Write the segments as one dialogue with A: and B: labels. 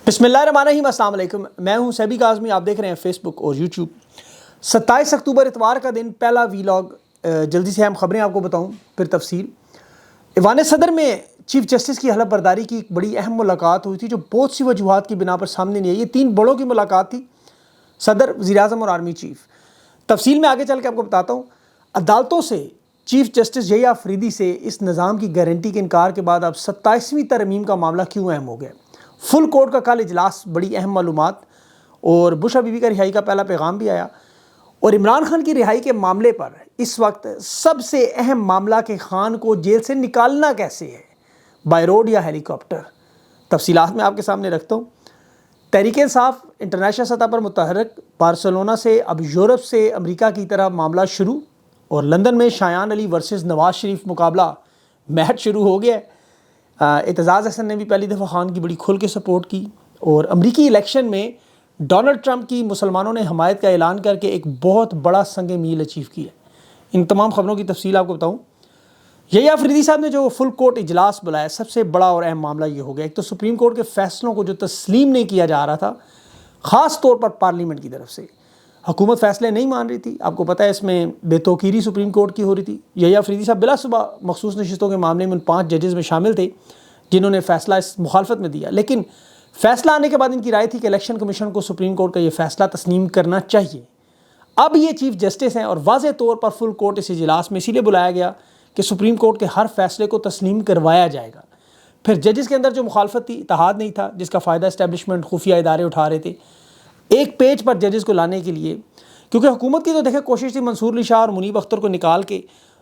A: بسم اللہ الرحمن الرحیم، السلام علیکم۔ میں ہوں سیبی کاظمی، آپ دیکھ رہے ہیں فیس بک اور یوٹیوب۔ 27 اکتوبر اتوار کا دن، پہلا ویلاگ۔ جلدی سے اہم خبریں آپ کو بتاؤں پھر تفصیل۔ ایوان صدر میں چیف جسٹس کی حلف برداری کی ایک بڑی اہم ملاقات ہوئی تھی جو بہت سی وجوہات کی بنا پر سامنے نہیں آئی۔ یہ 3 بڑوں کی ملاقات تھی، صدر، وزیر اعظم اور آرمی چیف۔ تفصیل میں آگے چل کے آپ کو بتاتا ہوں۔ عدالتوں سے چیف جسٹس یحییٰ آفریدی سے اس نظام کی گارنٹی کے انکار کے بعد اب 27ویں ترمیم کا معاملہ کیوں اہم ہو گیا؟ فل کورٹ کا کل اجلاس، بڑی اہم معلومات، اور بش بی بی کا رہائی کا پہلا پیغام بھی آیا۔ اور عمران خان کی رہائی کے معاملے پر اس وقت سب سے اہم معاملہ کہ خان کو جیل سے نکالنا کیسے ہے، بائی روڈ یا ہیلی کاپٹر۔ تفصیلات میں آپ کے سامنے رکھتا ہوں۔ تحریک انصاف انٹرنیشنل سطح پر متحرک، بارسلونا سے اب یورپ سے امریکہ کی طرح معاملہ شروع، اور لندن میں شایان علی ورسز نواز شریف مقابلہ میچ شروع ہو گیا ہے۔ اعتزاز احسن نے بھی پہلی دفعہ خان کی بڑی کھل کے سپورٹ کی، اور امریکی الیکشن میں ڈونلڈ ٹرمپ کی مسلمانوں نے حمایت کا اعلان کر کے ایک بہت بڑا سنگ میل اچیو کیا ہے۔ ان تمام خبروں کی تفصیل آپ کو بتاؤں۔ یحییٰ آفریدی صاحب نے جو فل کورٹ اجلاس بلایا، سب سے بڑا اور اہم معاملہ یہ ہو گیا۔ ایک تو سپریم کورٹ کے فیصلوں کو جو تسلیم نہیں کیا جا رہا تھا، خاص طور پر پارلیمنٹ کی طرف سے، حکومت فیصلے نہیں مان رہی تھی۔ آپ کو پتہ ہے اس میں بے توقیری سپریم کورٹ کی ہو رہی تھی۔ یحییٰ آفریدی صاحب بلا صبح مخصوص نشستوں کے معاملے میں ان 5 ججز میں شامل تھے جنہوں نے فیصلہ اس مخالفت میں دیا، لیکن فیصلہ آنے کے بعد ان کی رائے تھی کہ الیکشن کمیشن کو سپریم کورٹ کا یہ فیصلہ تسلیم کرنا چاہیے۔ اب یہ چیف جسٹس ہیں، اور واضح طور پر فل کورٹ اس اجلاس میں اسی لیے بلایا گیا کہ سپریم کورٹ کے ہر فیصلے کو تسلیم کروایا جائے گا۔ پھر ججز کے اندر جو مخالفت تھی، اتحاد نہیں تھا، جس کا فائدہ اسٹیبلشمنٹ، خفیہ ادارے اٹھا رہے تھے ایک پیج پر ججز کو لانے کے لیے، کیونکہ حکومت کی تو دیکھیں کوشش تھی منصور علی شاہ اور منیب اختر کو نکال کے،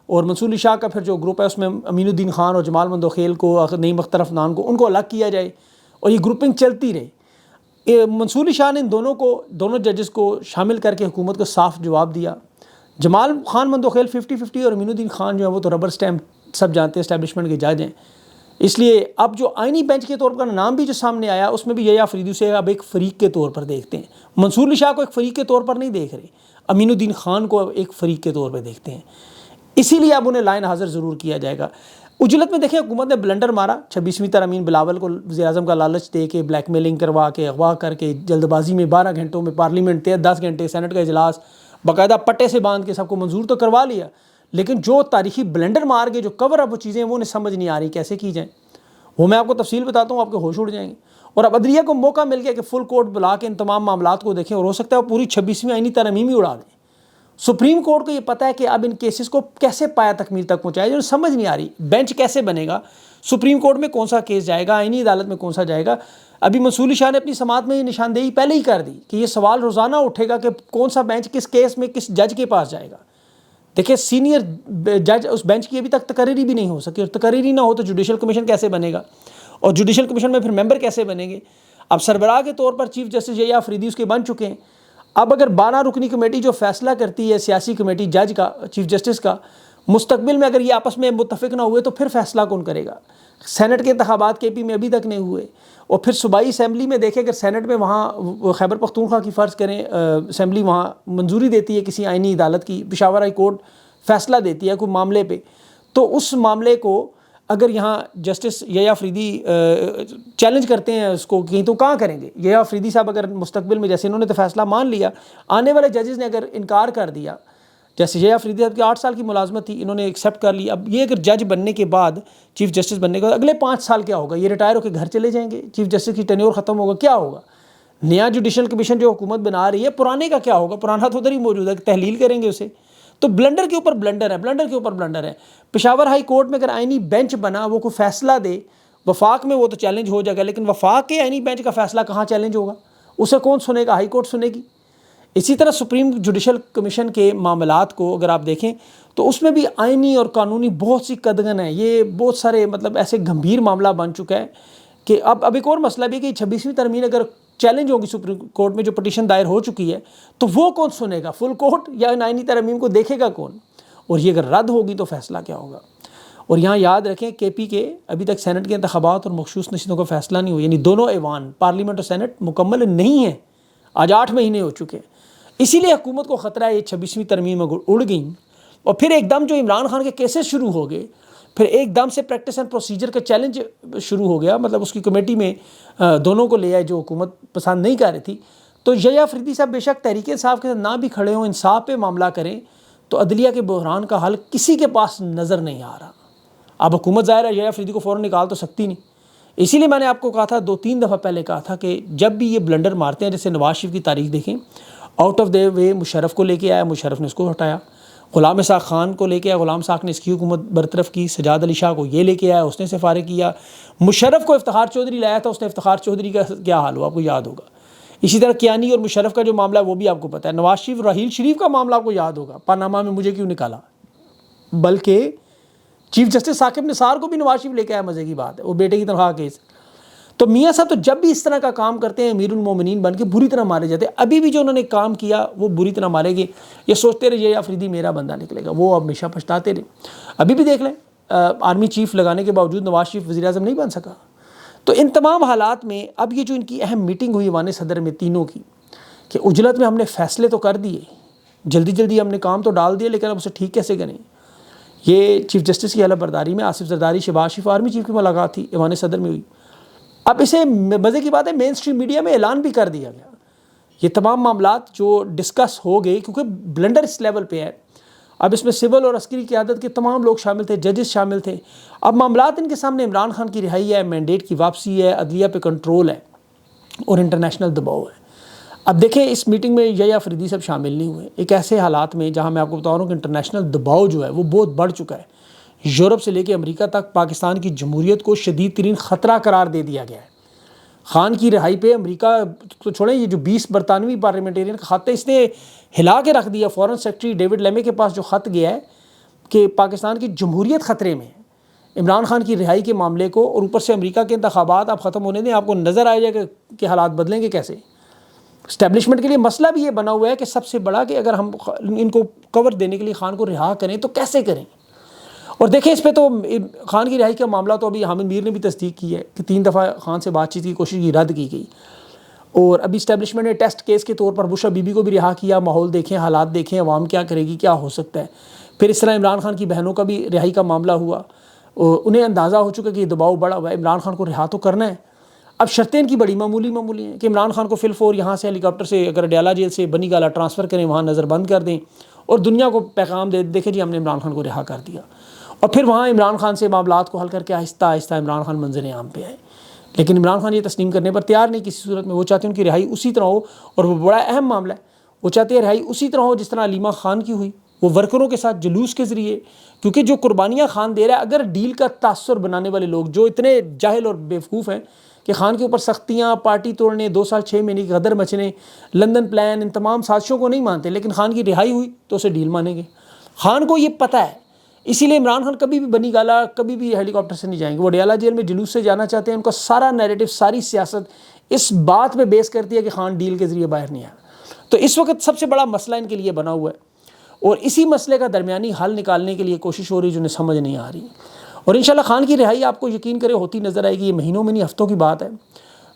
A: اور منصور علی شاہ کا پھر جو گروپ ہے اس میں امین الدین خان اور جمال مندوخیل کو، نعیم اختر افنان کو، ان کو الگ کیا جائے، اور یہ گروپنگ چلتی رہے۔ منصور علی شاہ نے ان دونوں ججز کو شامل کر کے حکومت کو صاف جواب دیا۔ جمال خان مندوخیل 50-50 اور امین الدین خان جو ہے وہ تو ربر سٹیمپ، سب جانتے ہیں اسٹیبلشمنٹ کے جج ہیں۔ اس لیے اب جو آئینی بینچ کے طور پر نام بھی جو سامنے آیا، اس میں بھی یحییٰ آفریدی سے اب ایک فریق کے طور پر دیکھتے ہیں۔ منصور علی شاہ کو ایک فریق کے طور پر نہیں دیکھ رہے، امین الدین خان کو ایک فریق کے طور پہ دیکھتے ہیں۔ اسی لیے اب انہیں لائن حاضر ضرور کیا جائے گا۔ اجلت میں دیکھیں حکومت نے بلنڈر مارا، 26ویں ترمیم بلاول کو وزیر اعظم کا لالچ دے کے، بلیک میلنگ کروا کے، اغوا کر کے، جلد بازی میں 12 گھنٹوں میں پارلیمنٹ 10 گھنٹے، سینٹ کا اجلاس باقاعدہ پٹے سے باندھ کے سب کو منظور تو کروا لیا، لیکن جو تاریخی بلنڈر مار کے جو کور اپ وہ چیزیں وہ انہیں سمجھ نہیں آ رہی کیسے کی جائیں، وہ میں آپ کو تفصیل بتاتا ہوں، آپ کے ہوش اڑ جائیں گے۔ اور اب عدلیہ کو موقع مل گیا کہ فل کورٹ بلا کے ان تمام معاملات کو دیکھیں، اور ہو سکتا ہے وہ پوری 26ویں آئینی ترمیم ہی اڑا دیں۔ سپریم کورٹ کو یہ پتہ ہے کہ اب ان کیسز کو کیسے پایا تکمیل تک پہنچایا جو سمجھ نہیں آ رہی، بینچ کیسے بنے گا، سپریم کورٹ میں کون سا کیس جائے گا، آئینی عدالت میں کون سا جائے گا۔ ابھی منصور علی شاہ نے اپنی سماعت میں یہ نشاندہی پہلے ہی کر دی کہ یہ سوال روزانہ اٹھے گا کہ کون سا بینچ کس کیس میں کس جج کے پاس جائے گا۔ دیکھیں سینئر جج اس بینچ کی ابھی تک تقرری بھی نہیں ہو سکی، اور تقرری نہ ہو تو جوڈیشل کمیشن کیسے بنے گا، اور جوڈیشل کمیشن میں پھر ممبر کیسے بنیں گے۔ اب سربراہ کے طور پر چیف جسٹس یحییٰ آفریدی اس کے بن چکے ہیں۔ اب اگر 12 رکنی کمیٹی جو فیصلہ کرتی ہے، سیاسی کمیٹی جج کا، چیف جسٹس کا، مستقبل میں اگر یہ آپس میں متفق نہ ہوئے تو پھر فیصلہ کون کرے گا۔ سینٹ کے انتخابات کے پی میں ابھی تک نہیں ہوئے، اور پھر صوبائی اسمبلی میں دیکھیں اگر سینٹ میں وہاں خیبر پختونخوا کی فرض کریں اسمبلی وہاں منظوری دیتی ہے کسی آئینی عدالت کی، پشاور ہائی کورٹ فیصلہ دیتی ہے کوئی معاملے پہ، تو اس معاملے کو اگر یہاں جسٹس یحییٰ آفریدی چیلنج کرتے ہیں اس کو کہیں تو کہاں کریں گے۔ یحییٰ آفریدی صاحب اگر مستقبل میں، جیسے انہوں نے تو فیصلہ مان لیا، آنے والے ججز نے اگر انکار کر دیا، جیسے یحییٰ آفریدی صاحب کی 8 سال کی ملازمت تھی، انہوں نے ایکسیپٹ کر لی، اب یہ اگر جج بننے کے بعد، چیف جسٹس بننے کے بعد اگلے 5 سال کیا ہوگا، یہ ریٹائر ہو کے گھر چلے جائیں گے، چیف جسٹس کی ٹینیور ختم ہوگا، کیا ہوگا۔ نیا جوڈیشل کمیشن جو حکومت بنا رہی ہے، پرانے کا کیا ہوگا، پرانا تو ادھر ہی موجود ہے، تحلیل کریں گے اسے۔ تو بلنڈر کے اوپر بلنڈر ہے، بلنڈر کے اوپر بلنڈر ہے۔ پشاور ہائی کورٹ میں اگر آئینی بینچ بنا، وہ کوئی فیصلہ دے، وفاق میں وہ تو چیلنج ہو جائے گا، لیکن وفاق کے آئینی بینچ کا فیصلہ کہاں چیلنج ہوگا، اسے کون سنے گا، ہائی کورٹ سنے گی۔ اسی طرح سپریم جوڈیشل کمیشن کے معاملات کو اگر آپ دیکھیں تو اس میں بھی آئینی اور قانونی بہت سی قدغن ہیں، یہ بہت سارے ایسے گمبھیر معاملہ بن چکا ہے کہ اب ایک اور مسئلہ بھی کہ 26ویں ترمیم اگر چیلنج ہوگی سپریم کورٹ میں جو پٹیشن دائر ہو چکی ہے تو وہ کون سنے گا، فل کورٹ یا آئینی ترمیم کو دیکھے گا کون، اور یہ اگر رد ہوگی تو فیصلہ کیا ہوگا۔ اور یہاں یاد رکھیں کے پی کے ابھی تک سینٹ کے انتخابات اور مخصوص نشستوں کا فیصلہ نہیں ہوا، یعنی دونوں ایوان پارلیمنٹ اور سینٹ مکمل نہیں ہیں، آج 8 مہینے ہو چکے ہیں۔ اسی لیے حکومت کو خطرہ ہے یہ 26ویں ترمیم اڑ گئیں، اور پھر ایک دم جو عمران خان کے کیسز شروع ہو گئے، پھر ایک دم سے پریکٹس اینڈ پروسیجر کا چیلنج شروع ہو گیا، مطلب اس کی کمیٹی میں دونوں کو لے آئے جو حکومت پسند نہیں کر رہی تھی۔ تو یحییٰ آفریدی صاحب بے شک تحریک انصاف کے ساتھ نہ بھی کھڑے ہوں، انصاف پہ معاملہ کریں، تو عدلیہ کے بحران کا حل کسی کے پاس نظر نہیں آ رہا۔ اب حکومت ظاہر ہے یحییٰ آفریدی کو فوراً نکال تو سکتی نہیں، اسی لیے میں نے آپ کو کہا تھا 2-3 دفعہ پہلے کہا تھا کہ جب بھی یہ بلنڈر مارتے ہیں، جیسے نواز شریف کی تاریخ دیکھیں، آؤٹ آف دا وے مشرف کو لے کے آیا، مشرف نے اس کو ہٹایا، غلام اسحاق خان کو لے کے آیا، غلام اسحاق نے اس کی حکومت برطرف کی، سجاد علی شاہ کو یہ لے کے آیا، اس نے اسے فارغ کیا، مشرف کو افتخار چودھری لایا تھا، اس نے افتخار چودھری کا کیا حال ہوا آپ کو یاد ہوگا۔ اسی طرح کیانی اور مشرف کا جو معاملہ ہے وہ بھی آپ کو پتہ ہے، نواز شریف راحیل شریف کا معاملہ آپ کو یاد ہوگا، پاناما میں مجھے کیوں نکالا، بلکہ چیف جسٹس ثاقب نثار کو بھی نواز شریف لے کے آیا، مزے کی بات ہے، وہ بیٹے کی تنخواہ کیس۔ تو میاں صاحب تو جب بھی اس طرح کا کام کرتے ہیں امیر المومنین بن کے بری طرح مارے جاتے ہیں۔ ابھی بھی جو انہوں نے کام کیا وہ بری طرح مارے گے، یہ سوچتے رہے یہ آفریدی میرا بندہ نکلے گا، وہ ہمیشہ پچھتاتے رہے۔ ابھی بھی دیکھ لیں آرمی چیف لگانے کے باوجود نواز شریف وزیر اعظم نہیں بن سکا۔ تو ان تمام حالات میں اب یہ جو ان کی اہم میٹنگ ہوئی ایوان صدر میں تینوں کی، کہ عجلت میں ہم نے فیصلے تو کر دیے، جلدی جلدی ہم نے کام تو ڈال دیا، لیکن اب اسے ٹھیک کیسے کریں۔ یہ چیف جسٹس کی اعلیٰ برداری میں آصف زرداری، شہباز شریف آرمی چیف کی ملاقات تھی، ایوان صدر میں ہوئی۔ اب اسے مزے کی بات ہے مین اسٹریم میڈیا میں اعلان بھی کر دیا گیا۔ یہ تمام معاملات جو ڈسکس ہو گئے، کیونکہ بلنڈر اس لیول پہ ہے، اب اس میں سول اور عسکری قیادت کے تمام لوگ شامل تھے، ججز شامل تھے۔ اب معاملات ان کے سامنے عمران خان کی رہائی ہے، مینڈیٹ کی واپسی ہے، عدلیہ پہ کنٹرول ہے اور انٹرنیشنل دباؤ ہے۔ اب دیکھیں اس میٹنگ میں یحییٰ آفریدی صاحب شامل نہیں ہوئے، ایک ایسے حالات میں جہاں میں آپ کو بتا رہا ہوں کہ انٹرنیشنل دباؤ جو ہے وہ بہت بڑھ چکا ہے۔ یورپ سے لے کے امریکہ تک پاکستان کی جمہوریت کو شدید ترین خطرہ قرار دے دیا گیا ہے۔ خان کی رہائی پہ امریکہ تو چھوڑیں، یہ جو 20 برطانوی پارلیمنٹیرین کا خط ہے اس نے ہلا کے رکھ دیا۔ فورن سیکرٹری ڈیوڈ لیمے کے پاس جو خط گیا ہے کہ پاکستان کی جمہوریت خطرے میں ہے عمران خان کی رہائی کے معاملے کو، اور اوپر سے امریکہ کے انتخابات آپ ختم ہونے دیں، آپ کو نظر آئے جائے کہ حالات بدلیں گے کیسے۔ اسٹیبلشمنٹ کے لیے مسئلہ بھی یہ بنا ہوا ہے کہ سب سے بڑا کہ اگر ہم ان کو کور دینے کے لیے خان کو رہا کریں تو کیسے کریں۔ اور دیکھیں اس پہ تو خان کی رہائی کا معاملہ تو ابھی حامد میر نے بھی تصدیق کی ہے کہ 3 دفعہ خان سے بات چیت کی کوشش کی، رد کی گئی، اور ابھی اسٹیبلشمنٹ نے ٹیسٹ کیس کے طور پر بشرا بی بی کو بھی رہا کیا۔ ماحول دیکھیں، حالات دیکھیں، عوام کیا کرے گی، کیا ہو سکتا ہے۔ پھر اس طرح عمران خان کی بہنوں کا بھی رہائی کا معاملہ ہوا، انہیں اندازہ ہو چکا کہ یہ دباؤ بڑا ہوا ہے، عمران خان کو رہا تو کرنا ہے۔ اب شرطیں ان کی بڑی معمولی ہیں کہ عمران خان کو فی الفور یہاں سے ہیلی کاپٹر سے اگر اڈیالہ جیل سے بنی گالا ٹرانسفر کریں، وہاں نظر بند کر دیں اور دنیا کو پیغام دے دیکھیں جی ہم نے عمران خان کو رہا کر دیا، اور پھر وہاں عمران خان سے معاملات کو حل کر کے آہستہ آہستہ عمران خان منظر عام پہ آئے۔ لیکن عمران خان یہ تسلیم کرنے پر تیار نہیں کسی صورت میں، وہ چاہتے ہیں ان کی رہائی اسی طرح ہو، اور وہ بڑا اہم معاملہ ہے، وہ چاہتے ہیں رہائی اسی طرح ہو جس طرح علیمہ خان کی ہوئی، وہ ورکروں کے ساتھ جلوس کے ذریعے، کیونکہ جو قربانیاں خان دے رہا ہے، اگر ڈیل کا تاثر بنانے والے لوگ جو اتنے جاہل اور بیوقوف ہیں کہ خان کے اوپر سختیاں، پارٹی توڑنے، 2 سال 6 مہینے کی غدر مچنے، لندن پلان، ان تمام سازشوں کو نہیں مانتے، لیکن خان کی رہائی ہوئی تو اسے ڈیل مانیں گے۔ خان کو یہ پتہ ہے، اسی لیے عمران خان کبھی بھی بنی گالا، کبھی بھی ہیلی کاپٹر سے نہیں جائیں گے، وہ اڈیالہ جیل میں جلوس سے جانا چاہتے ہیں۔ ان کا سارا نیریٹو، ساری سیاست اس بات پہ بیس کرتی ہے کہ خان ڈیل کے ذریعے باہر نہیں آیا۔ تو اس وقت سب سے بڑا مسئلہ ان کے لیے بنا ہوا ہے، اور اسی مسئلے کا درمیانی حل نکالنے کے لیے کوشش ہو رہی ہے جو انہیں سمجھ نہیں آ رہی، اور انشاءاللہ خان کی رہائی آپ کو یقین کرے ہوتی نظر آئے گی۔ یہ مہینوں میں نہیں، ہفتوں کی بات ہے۔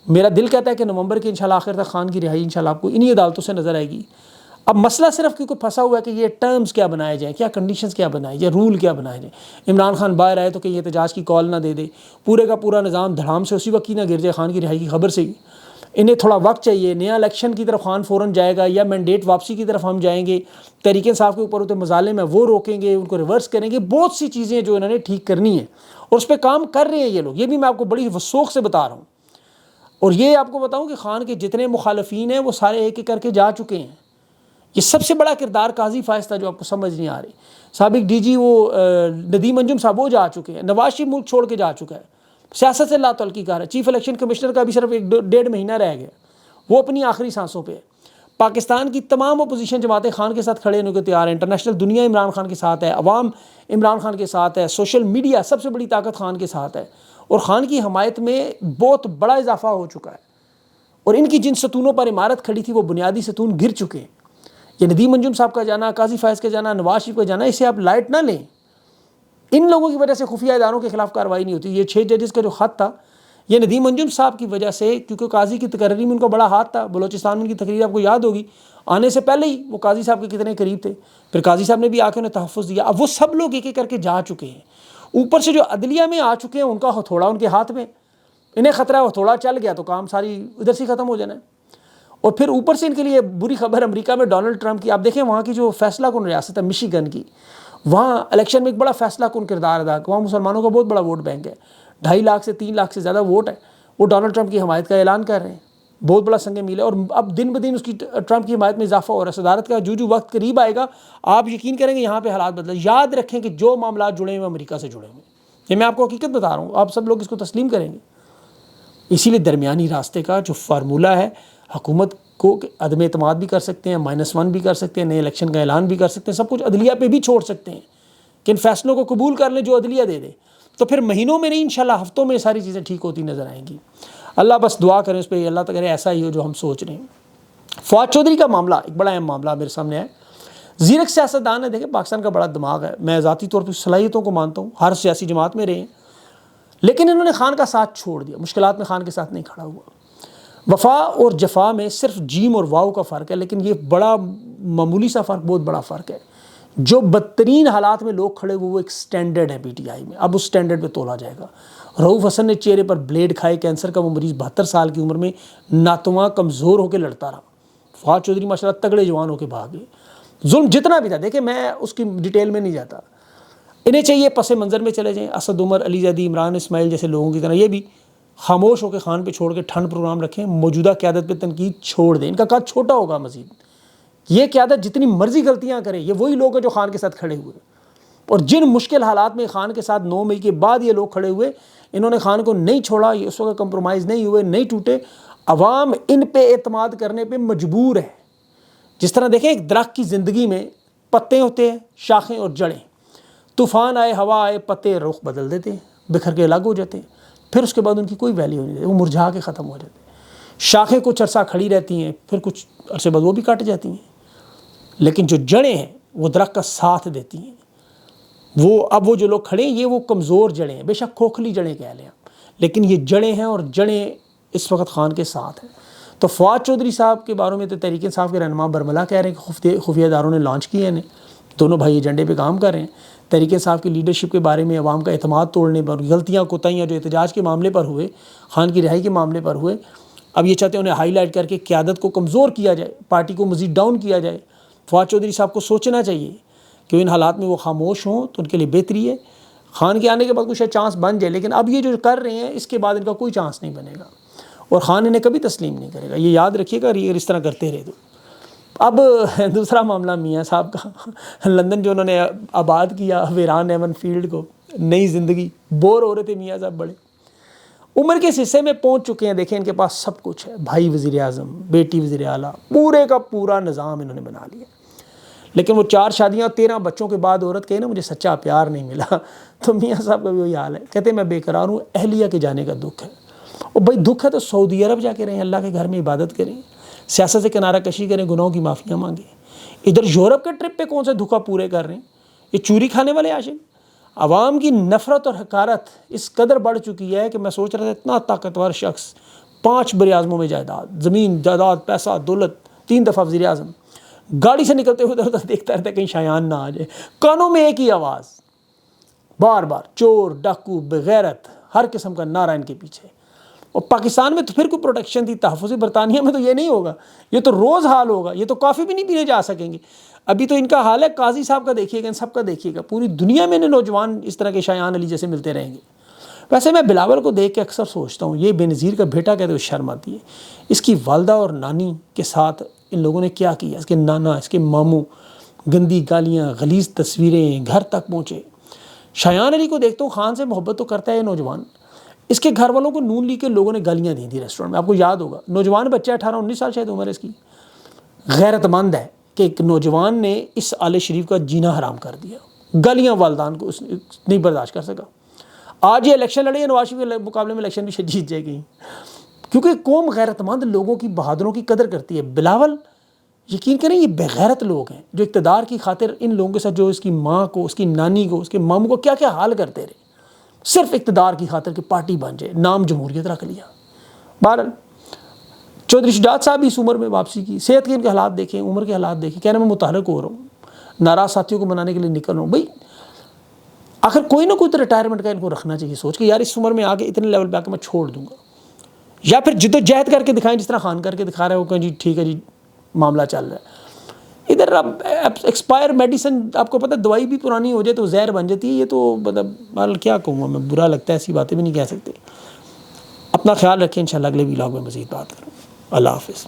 A: میرا دل کہتا ہے کہ نومبر کے انشاءاللہ آخر تک خان کی رہائی انشاءاللہ آپ کو انہی عدالتوں سے نظر آئے گی۔ اب مسئلہ صرف کیونکہ پھنسا ہوا ہے کہ یہ ٹرمز کیا بنائے جائیں، کیا کنڈیشنز کیا بنائے جائیں، رول کیا بنائے جائیں۔ عمران خان باہر آئے تو کہ یہ احتجاج کی کال نہ دے دے، پورے کا پورا نظام دھڑام سے اسی وقت ہی نہ گر جائے خان کی رہائی کی خبر سے ہی۔ انہیں تھوڑا وقت چاہیے، نیا الیکشن کی طرف خان فوراً جائے گا، یا مینڈیٹ واپسی کی طرف ہم جائیں گے، تحریک انصاف کے اوپر ہوتے مظالم ہیں وہ روکیں گے، ان کو ریورس کریں گے، بہت سی چیزیں جو انہوں نے ٹھیک کرنی ہیں، اور اس پہ کام کر رہے ہیں یہ لوگ۔ یہ بھی میں آپ کو بڑی وثوق سے بتا رہا ہوں، اور یہ آپ کو بتاؤں کہ خان کے جتنے مخالفین ہیں وہ سارے ایک ایک کر کے جا چکے ہیں۔ یہ سب سے بڑا کردار قاضی فائز تھا جو آپ کو سمجھ نہیں آ رہی۔ سابق ڈی جی وہ ندیم انجم صاحب وہ جا چکے ہیں، نواز شریف ملک چھوڑ کے جا چکا ہے، سیاست سے لا تعلقی کار ہے، چیف الیکشن کمشنر کا بھی صرف 1.5 مہینہ رہ گیا، وہ اپنی آخری سانسوں پہ ہے۔ پاکستان کی تمام اپوزیشن جماعتیں خان کے ساتھ کھڑے ہونے کو تیار ہیں، انٹرنیشنل دنیا عمران خان کے ساتھ ہے، عوام عمران خان کے ساتھ ہے، سوشل میڈیا سب سے بڑی طاقت خان کے ساتھ ہے، اور خان کی حمایت میں بہت بڑا اضافہ ہو چکا ہے، اور ان کی جن ستونوں پر عمارت کھڑی تھی وہ بنیادی ستون گر چکے ہیں۔ یہ ندیم انجم صاحب کا جانا، قاضی فائز کا جانا، نواز شریف کا جانا، اسے آپ لائٹ نہ لیں۔ ان لوگوں کی وجہ سے خفیہ اداروں کے خلاف کارروائی نہیں ہوتی۔ یہ 6 ججز کا جو خط تھا یہ ندیم انجم صاحب کی وجہ سے، کیونکہ قاضی کی تقرری میں ان کا بڑا ہاتھ تھا، بلوچستان میں ان کی تقریر آپ کو یاد ہوگی، آنے سے پہلے ہی وہ قاضی صاحب کے کتنے قریب تھے، پھر قاضی صاحب نے بھی آ کے انہیں تحفظ دیا۔ اب وہ سب لوگ ایک ایک کر کے جا چکے ہیں، اوپر سے جو عدلیہ میں آ چکے ہیں ان کا ہتھوڑا ان کے ہاتھ میں، انہیں خطرہ ہے ہتھوڑا چل گیا تو کام ساری ادھر سے ختم ہو جانا ہے۔ اور پھر اوپر سے ان کے لیے بری خبر امریکہ میں ڈونلڈ ٹرمپ کی، آپ دیکھیں وہاں کی جو فیصلہ کن ریاست ہے مشیگن کی، وہاں الیکشن میں ایک بڑا فیصلہ کن کردار ادا کہ وہاں مسلمانوں کا بہت بڑا ووٹ بینک ہے، 2.5 لاکھ سے 3 لاکھ سے زیادہ ووٹ ہے، وہ ڈونلڈ ٹرمپ کی حمایت کا اعلان کر رہے ہیں، بہت بڑا سنگ میل ہے۔ اور اب دن بدن اس کی ٹرمپ کی حمایت میں اضافہ ہو رہا ہے، صدارت کا جو وقت قریب آئے گا آپ یقین کریں گے یہاں پہ حالات بدلے۔ یاد رکھیں کہ جو معاملات جڑے ہوئے امریکہ سے جڑے ہوئے ہیں، یہ میں آپ کو حقیقت بتا رہا ہوں، آپ سب لوگ اس کو تسلیم کریں گے۔ اسی لیے درمیانی راستے کا جو فارمولہ ہے، حکومت کو عدم اعتماد بھی کر سکتے ہیں، -1 بھی کر سکتے ہیں، نئے الیکشن کا اعلان بھی کر سکتے ہیں، سب کچھ عدلیہ پہ بھی چھوڑ سکتے ہیں کہ ان فیصلوں کو قبول کر لیں جو عدلیہ دے دے، تو پھر مہینوں میں نہیں انشاءاللہ ہفتوں میں ساری چیزیں ٹھیک ہوتی نظر آئیں گی۔ اللہ بس دعا کریں اس پہ، اللہ تعالیٰ کرے ایسا ہی ہو جو ہم سوچ رہے ہیں۔ فواد چودھری کا معاملہ ایک بڑا اہم معاملہ میرے سامنے ہے۔ زیرک سیاستدان ہے، دیکھیں پاکستان کا بڑا دماغ ہے، میں ذاتی طور پہ صلاحیتوں کو مانتا ہوں، ہر سیاسی جماعت میں رہے ہیں، لیکن انہوں نے خان کا ساتھ چھوڑ دیا، مشکلات میں خان کے ساتھ نہیں کھڑا ہوا۔ وفا اور جفا میں صرف جیم اور واو کا فرق ہے، لیکن یہ بڑا معمولی سا فرق، بہت بڑا فرق ہے۔ جو بدترین حالات میں لوگ کھڑے ہوئے وہ ایک سٹینڈرڈ ہے پی ٹی آئی میں، اب اس سٹینڈرڈ پہ تولا جائے گا۔ رؤوف حسن نے چہرے پر بلیڈ کھائے، کینسر کا وہ مریض 72 سال کی عمر میں ناتواں کمزور ہو کے لڑتا رہا۔ فواد چودھری ماشاءاللہ تگڑے جوان ہو کے بھاگے، ظلم جتنا بھی تھا، دیکھیں میں اس کی ڈیٹیل میں نہیں جاتا، انہیں چاہیے پس منظر میں چلے جائیں، اسد عمر، علی زیدی، عمران اسماعیل جیسے لوگوں کی طرح یہ بھی خاموش ہو کے خان پہ چھوڑ کے ٹھنڈ پروگرام رکھیں، موجودہ قیادت پہ تنقید چھوڑ دیں، ان کا قد چھوٹا ہوگا مزید، یہ قیادت جتنی مرضی غلطیاں کرے، یہ وہی لوگ ہیں جو خان کے ساتھ کھڑے ہوئے، اور جن مشکل حالات میں خان کے ساتھ 9 مئی کے بعد یہ لوگ کھڑے ہوئے، انہوں نے خان کو نہیں چھوڑا، یہ اس وقت کمپرومائز نہیں ہوئے، نہیں ٹوٹے، عوام ان پہ اعتماد کرنے پہ مجبور ہے۔ جس طرح دیکھیں ایک درخت کی زندگی میں پتے ہوتے ہیں، شاخیں اور جڑیں، طوفان آئے، ہوا آئے، پتے رخ بدل دیتے ہیں، بکھر کے الگ ہو جاتے ہیں، پھر اس کے بعد ان کی کوئی ویلیو نہیں رہتی، وہ مرجھا کے ختم ہو جاتے ہیں۔ شاخیں کچھ عرصہ کھڑی رہتی ہیں، پھر کچھ عرصے بعد وہ بھی کٹ جاتی ہیں، لیکن جو جڑیں ہیں وہ درخت کا ساتھ دیتی ہیں۔ اب وہ جو لوگ کھڑے ہیں یہ وہ کمزور جڑیں ہیں، بے شک کھوکھلی جڑیں کہہ لیں آپ، لیکن یہ جڑیں ہیں، اور جڑیں اس وقت خان کے ساتھ ہیں۔ تو فواد چودھری صاحب کے بارے میں تو تحریک انصاف کے رہنما برملا کہہ رہے ہیں کہ خفیہ اداروں نے لانچ کیے ہیں، دونوں بھائی ایجنڈے پہ کام کر رہے ہیں۔ تحریک انصاف کی لیڈرشپ کے بارے میں، عوام کا اعتماد توڑنے پر، غلطیاں کوتاہیاں جو احتجاج کے معاملے پر ہوئے، خان کی رہائی کے معاملے پر ہوئے، اب یہ چاہتے ہیں انہیں ہائی لائٹ کر کے قیادت کو کمزور کیا جائے، پارٹی کو مزید ڈاؤن کیا جائے۔ فواد چودھری صاحب کو سوچنا چاہیے کہ ان حالات میں وہ خاموش ہوں تو ان کے لیے بہتری ہے۔ خان کے آنے کے بعد کچھ چانس بن جائے، لیکن اب یہ جو کر رہے ہیں اس کے بعد ان کا کوئی چانس نہیں بنے گا، اور خان انہیں کبھی تسلیم نہیں کرے گا، یہ یاد رکھیے گا، اگر اس طرح کرتے رہے تو۔ اب دوسرا معاملہ میاں صاحب کا، لندن جو انہوں نے آباد کیا ویران ایون فیلڈ کو، نئی زندگی، بور ہو رہے تھے میاں صاحب بڑے، عمر کے اس حصے میں پہنچ چکے ہیں، دیکھیں ان کے پاس سب کچھ ہے، بھائی وزیر اعظم، بیٹی وزیر اعلیٰ، پورے کا پورا نظام انہوں نے بنا لیا، لیکن وہ 4 شادیاں اور 13 بچوں کے بعد عورت کہے نا مجھے سچا پیار نہیں ملا، تو میاں صاحب کا بھی وہی حال ہے، کہتے ہیں میں بے قرار ہوں، اہلیہ کے جانے کا دکھ ہے۔ اور بھائی دکھ ہے تو سعودی عرب جا کے رہیں، اللہ کے گھر میں عبادت کریں، سیاست سے کنارہ کشی کریں، گناہوں کی معافیاں مانگیں۔ ادھر یورپ کے ٹرپ پہ کون سے دکھا پورے کر رہے ہیں، یہ چوری کھانے والے عاشق۔ عوام کی نفرت اور حقارت اس قدر بڑھ چکی ہے کہ میں سوچ رہا تھا اتنا طاقتور شخص، 5 براعظموں میں جائیداد، زمین جائیداد، پیسہ دولت، 3 دفعہ وزیر اعظم، گاڑی سے نکلتے ہوئے ادھر ادھر دیکھتا رہتا ہے کہیں شایان نہ آ جائے، کانوں میں ایک ہی آواز، بار بار چور، ڈاکو، بغیرت، ہر قسم کا نعرہ ان کے پیچھے۔ اور پاکستان میں تو پھر کوئی پروٹیکشن تھی، تحفظ، برطانیہ میں تو یہ نہیں ہوگا، یہ تو روز حال ہوگا، یہ تو کافی بھی نہیں پینے جا سکیں گے۔ ابھی تو ان کا حال ہے، قاضی صاحب کا دیکھیے گا، ان سب کا دیکھیے گا، پوری دنیا میں نوجوان اس طرح کے شایان علی جیسے ملتے رہیں گے۔ ویسے میں بلاول کو دیکھ کے اکثر سوچتا ہوں، یہ بے نظیر کا بیٹا کہتے ہوئے شرم آتی ہے، اس کی والدہ اور نانی کے ساتھ ان لوگوں نے کیا کیا، اس کے نانا، اس کے ماموں، گندی گالیاں، غلیظ تصویریں، گھر تک پہنچے۔ شایان علی کو دیکھتا ہوں، خان سے محبت تو کرتا ہے یہ نوجوان، اس کے گھر والوں کو نون لیگ کے لوگوں نے گالیاں دی تھیں ریسٹورنٹ میں، آپ کو یاد ہوگا، نوجوان بچہ 18-19 سال شاید عمر ہے اس کی، غیرت مند ہے کہ ایک نوجوان نے اس آل شریف کا جینا حرام کر دیا، گالیاں والدان کو اس نہیں برداشت کر سکا۔ آج یہ الیکشن لڑے، نواز شریف کے مقابلے میں الیکشن بھی جیت جائے گی، کیونکہ قوم غیرت مند لوگوں کی، بہادروں کی قدر کرتی ہے۔ بلاول یقین کریں یہ بغیرت لوگ ہیں جو اقتدار کی خاطر ان لوگوں کے ساتھ، جو اس کی ماں کو، اس کی نانی کو، اس کے ماموں کو کیا کیا حال کرتے رہے، صرف اقتدار کی خاطر کہ پارٹی بن جائے، نام جمہوریت رکھ لیا۔ بہرحال چودھری شجاعت صاحب بھی اس عمر میں واپسی کی، صحت کے ان کے حالات دیکھیں، عمر کے حالات دیکھیں، کہنا میں متحرک ہو رہا ہوں، ناراض ساتھیوں کو منانے کے لیے نکل رہا ہوں۔ بھائی آخر کوئی نہ کوئی تو ریٹائرمنٹ کا ان کو رکھنا چاہیے سوچ کہ یار اس عمر میں آ کے اتنے لیول پہ آ کے میں چھوڑ دوں گا، یا پھر جد و جہد کر کے دکھائیں جس طرح خان کر کے دکھا رہے ہو کہ جی ٹھیک ہے جی معاملہ چل رہا ہے۔ ادھر اب ایکسپائر میڈیسن آپ کو پتہ دوائی بھی پرانی ہو جائے تو زہر بن جاتی ہے، یہ تو مطلب کیا کہوں میں، برا لگتا ہے، ایسی باتیں بھی نہیں کہہ سکتے۔ اپنا خیال رکھیں، انشاءاللہ اگلے ویلاگ میں مزید بات کروں۔ اللہ حافظ۔